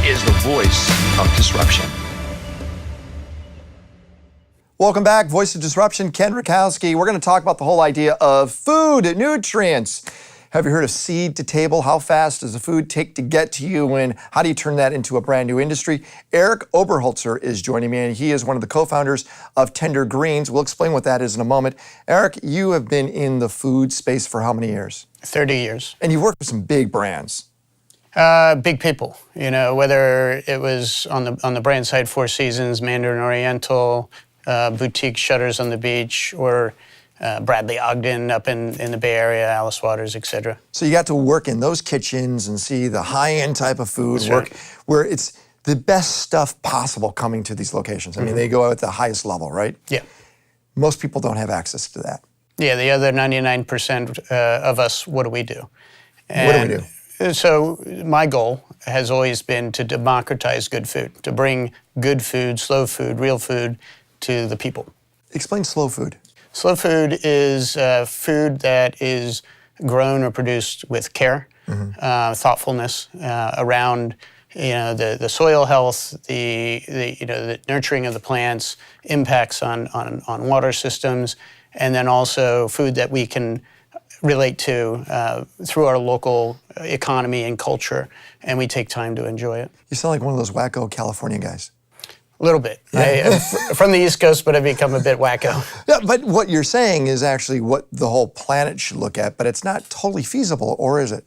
is the voice of disruption. Welcome back, Voice of Disruption, Ken Rakowski. We're going to talk about the whole idea of food, nutrients. Have you heard of seed to table? How fast does the food take to get to you, and how do you turn that into a brand new industry? Erik Oberholtzer is joining me, and he is one of the co-founders of Tender Greens. We'll explain what that is in a moment. Erik, you have been in the food space for how many years? 30 years. And you've worked with some big brands. Big people, whether it was on the brand side, Four Seasons, Mandarin Oriental, boutique Shutters on the Beach, or Bradley Ogden up in the Bay Area, Alice Waters, etc. So you got to work in those kitchens and see the high-end type of food, where it's the best stuff possible coming to these locations. I mean, they go at the highest level, right? Yeah. Most people don't have access to that. Yeah, the other 99% of us, what do we do? What do we do? So my goal has always been to democratize good food, to bring good food, slow food, real food to the people. Explain slow food. Slow food is food that is grown or produced with care, thoughtfulness around the soil health, the nurturing of the plants, impacts on water systems, and then also food that we can relate to through our local economy and culture, and we take time to enjoy it. You sound like one of those wacko California guys. A little bit. I'm from the East Coast, but I've become a bit wacko. Yeah, but what you're saying is actually what the whole planet should look at, but it's not totally feasible, or is it?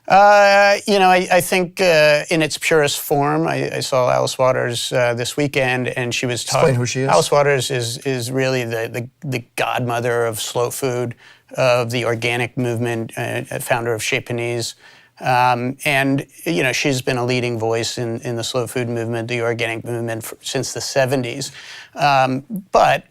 I think in its purest form, I saw Alice Waters this weekend, and she was talking. Explain who she is. Alice Waters is really the godmother of slow food, of the organic movement, founder of Chez Panisse. And she's been a leading voice in the slow food movement, the organic movement since the 70s. But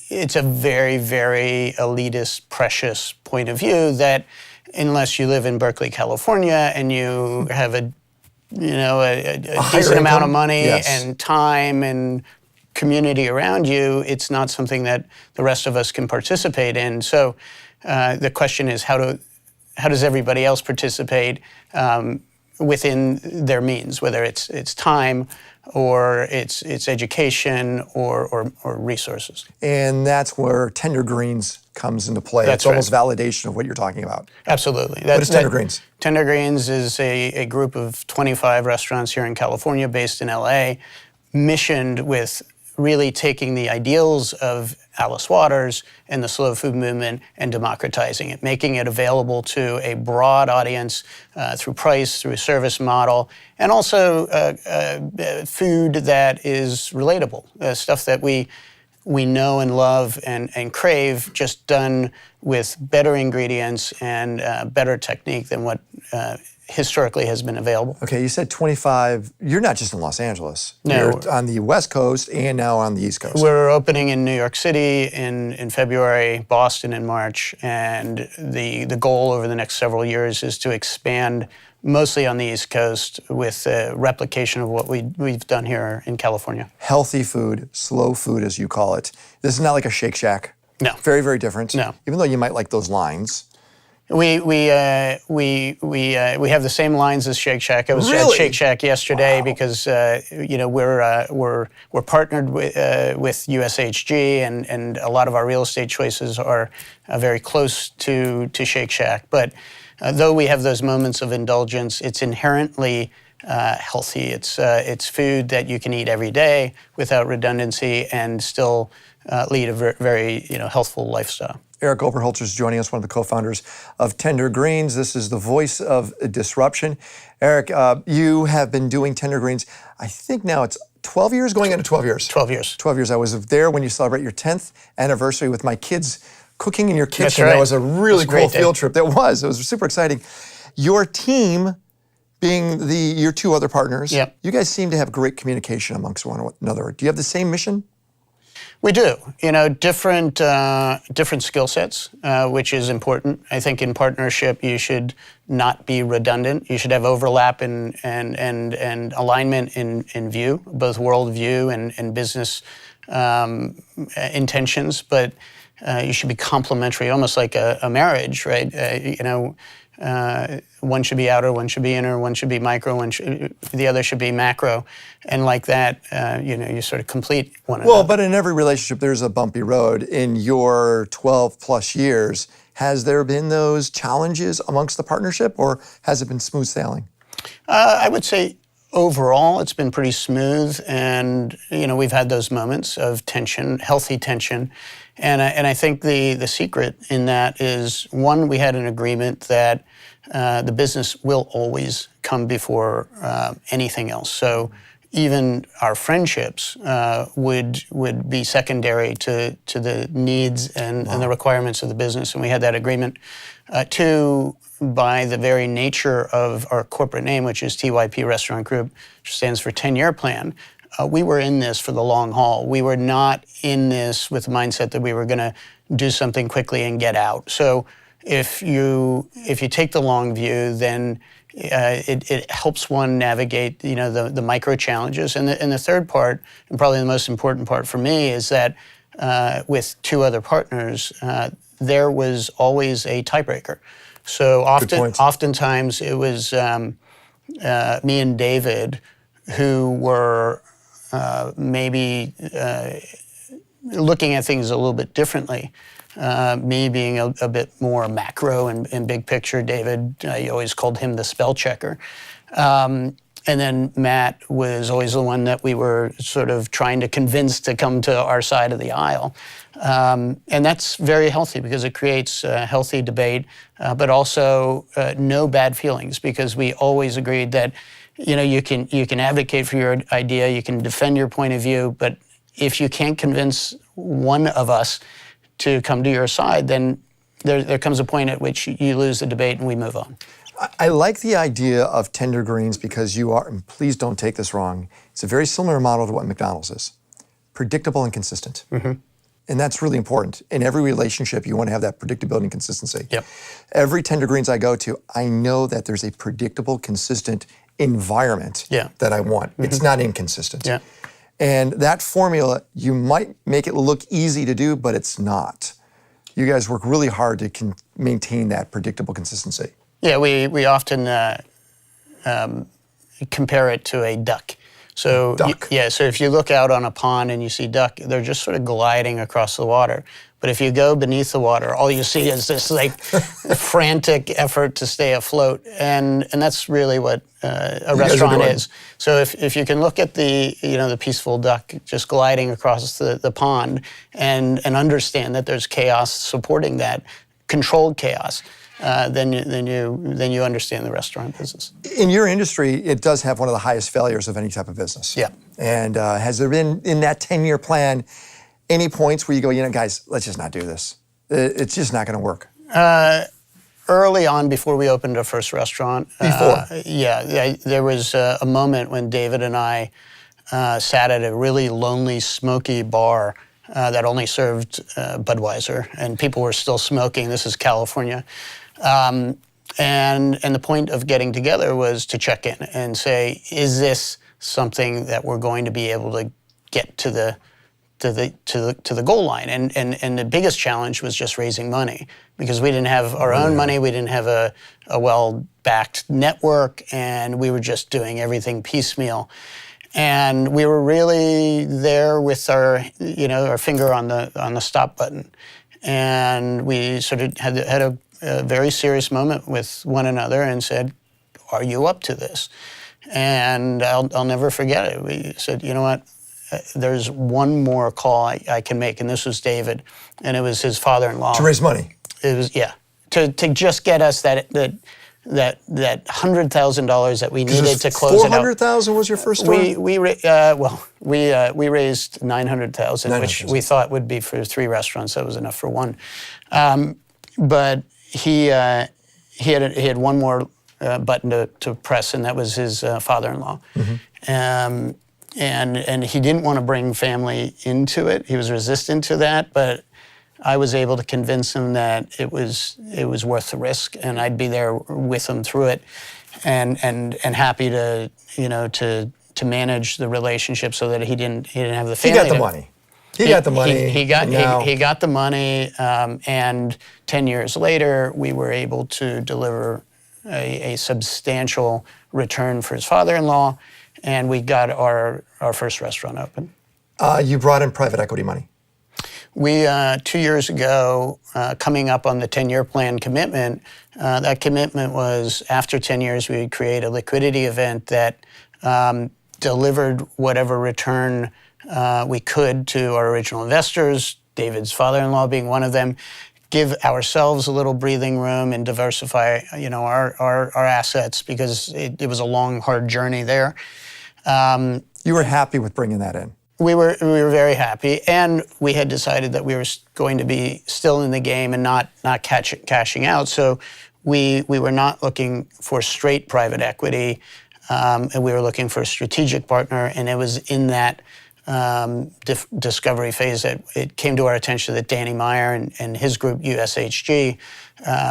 it's a very, very elitist, precious point of view that unless you live in Berkeley, California, and you have a decent amount of money and time and community around you, it's not something that the rest of us can participate in. So the question is, how does everybody else participate within their means, whether it's time or it's education or resources. And that's where Tender Greens comes into play. That's it's almost validation of what you're talking about. Absolutely. What is Tender Greens? Tender Greens is a group of 25 restaurants here in California, based in LA, missioned with really taking the ideals of Alice Waters and the slow food movement and democratizing it, making it available to a broad audience through price, through a service model, and also food that is relatable, stuff that we know and love and crave, just done with better ingredients and better technique than what historically has been available. Okay, you said 25. You're not just in Los Angeles. No. You're on the West Coast and now on the East Coast. We're opening in New York City in February, Boston in March, and the goal over the next several years is to expand mostly on the East Coast with a replication of what we've done here in California. Healthy food, slow food as you call it. This is not like a Shake Shack. No. Very, very different. No. Even though you might like those lines. We have the same lines as Shake Shack. I was Really? at Shake Shack yesterday because we're partnered with USHG and a lot of our real estate choices are very close to Shake Shack. But though we have those moments of indulgence, it's inherently healthy. It's food that you can eat every day without redundancy and still lead a very healthful lifestyle. Erik Oberholtzer is joining us, one of the co-founders of Tender Greens. This is the voice of disruption. Erik, you have been doing Tender Greens, I think now it's 12 years, going into 12 years. 12 years. 12 years. I was there when you celebrate your 10th anniversary with my kids cooking in your kitchen. That's right. That was a really cool field day. trip. It was super exciting. Your team being your two other partners, Yep. You guys seem to have great communication amongst one another. Do you have the same mission? We do, different skill sets, which is important. I think in partnership you should not be redundant. You should have overlap and alignment in view, both world view and business intentions. But you should be complementary, almost like a marriage, right? one should be outer, one should be inner, one should be micro, the other should be macro, and like that, you sort of complete one another. Well, but in every relationship, there's a bumpy road. In your 12 plus years, has there been those challenges amongst the partnership, or has it been smooth sailing? I would say overall, it's been pretty smooth, and we've had those moments of tension, healthy tension, and I think the secret in that is, one, we had an agreement that the business will always come before anything else. So even our friendships would be secondary to the needs and the requirements of the business, and we had that agreement. Two, by the very nature of our corporate name, which is TYP Restaurant Group, which stands for 10-year plan, we were in this for the long haul. We were not in this with the mindset that we were going to do something quickly and get out. So if you take the long view, then it helps one navigate the micro challenges. And the third part, and probably the most important part for me, is that with two other partners, there was always a tiebreaker. So oftentimes it was me and David who were maybe looking at things a little bit differently. Me being a bit more macro and big picture. David, I always called him the spell checker. And then Matt was always the one that we were sort of trying to convince to come to our side of the aisle. And that's very healthy because it creates healthy debate, but also no bad feelings, because we always agreed that you can advocate for your idea, you can defend your point of view, but if you can't convince one of us to come to your side, then there comes a point at which you lose the debate and we move on. I like the idea of tender greens because you are, and please don't take this wrong, it's a very similar model to what McDonald's is. Predictable and consistent. Mm-hmm. And that's really important. In every relationship, you want to have that predictability and consistency. Yep. Every tender greens I go to, I know that there's a predictable, consistent environment that I want. Mm-hmm. It's not inconsistent. Yeah. And that formula, you might make it look easy to do, but it's not. You guys work really hard to maintain that predictable consistency. Yeah, we often compare it to a duck. So duck. So if you look out on a pond and you see duck, they're just sort of gliding across the water. But if you go beneath the water, all you see is this frantic effort to stay afloat, and that's really what a restaurant is. So if you can look at the peaceful duck just gliding across the pond and understand that there's chaos supporting that, controlled chaos, then you understand the restaurant business. In your industry, it does have one of the highest failures of any type of business. Yeah. And has there been, in that 10-year plan, any points where you go, guys, let's just not do this? It's just not going to work. Early on, before we opened our first restaurant. There was a moment when David and I sat at a really lonely, smoky bar that only served Budweiser, and people were still smoking. This is California. And the point of getting together was to check in and say, is this something that we're going to be able to get to the goal line? And the biggest challenge was just raising money, because we didn't have our own money, we didn't have a well-backed network, and we were just doing everything piecemeal. And we were really there with our finger on the stop button, and we sort of had a very serious moment with one another and said, "Are you up to this?" And I'll never forget it. We said, "You know what? There's one more call I can make," and this was David, and it was his father-in-law. To raise money. It was to just get us that $100,000 that we needed to close it out. $400,000 was your first store? We raised $900,000, which we thought would be for 3 restaurants. That was enough for one. But he had one more button to press, and that was his father-in-law. Mm-hmm. And he didn't want to bring family into it. He was resistant to that, but I was able to convince him that it was worth the risk, and I'd be there with him through it, and happy to manage the relationship so that he didn't have the family. He got the money. He got the money. He got the money, and 10 years later, we were able to deliver a substantial return for his father-in-law, and we got our first restaurant open. You brought in private equity money. We, 2 years ago, coming up on the 10-year plan commitment, that commitment was after 10 years we would create a liquidity event that delivered whatever return we could to our original investors, David's father-in-law being one of them, give ourselves a little breathing room and diversify, our assets, because it was a long, hard journey there. You were happy with bringing that in. We were very happy, and we had decided that we were going to be still in the game and not cashing out. So we were not looking for straight private equity, and we were looking for a strategic partner. And it was in that discovery phase that it came to our attention that Danny Meyer and his group USHG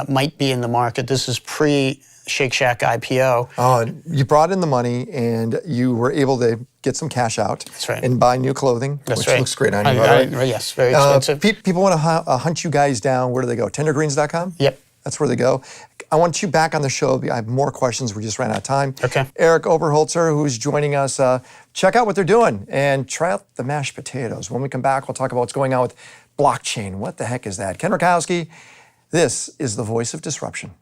might be in the market. This is pre-Shake Shack IPO. You brought in the money, and you were able to get some cash out. That's right. And buy new clothing, which looks great on you. Yes, very expensive. People want to hunt you guys down. Where do they go? Tendergreens.com? Yep. That's where they go. I want you back on the show. I have more questions. We just ran out of time. Okay. Erik Oberholtzer, who's joining us, check out what they're doing and try out the mashed potatoes. When we come back, we'll talk about what's going on with blockchain. What the heck is that? Ken Rakowski, this is the voice of disruption.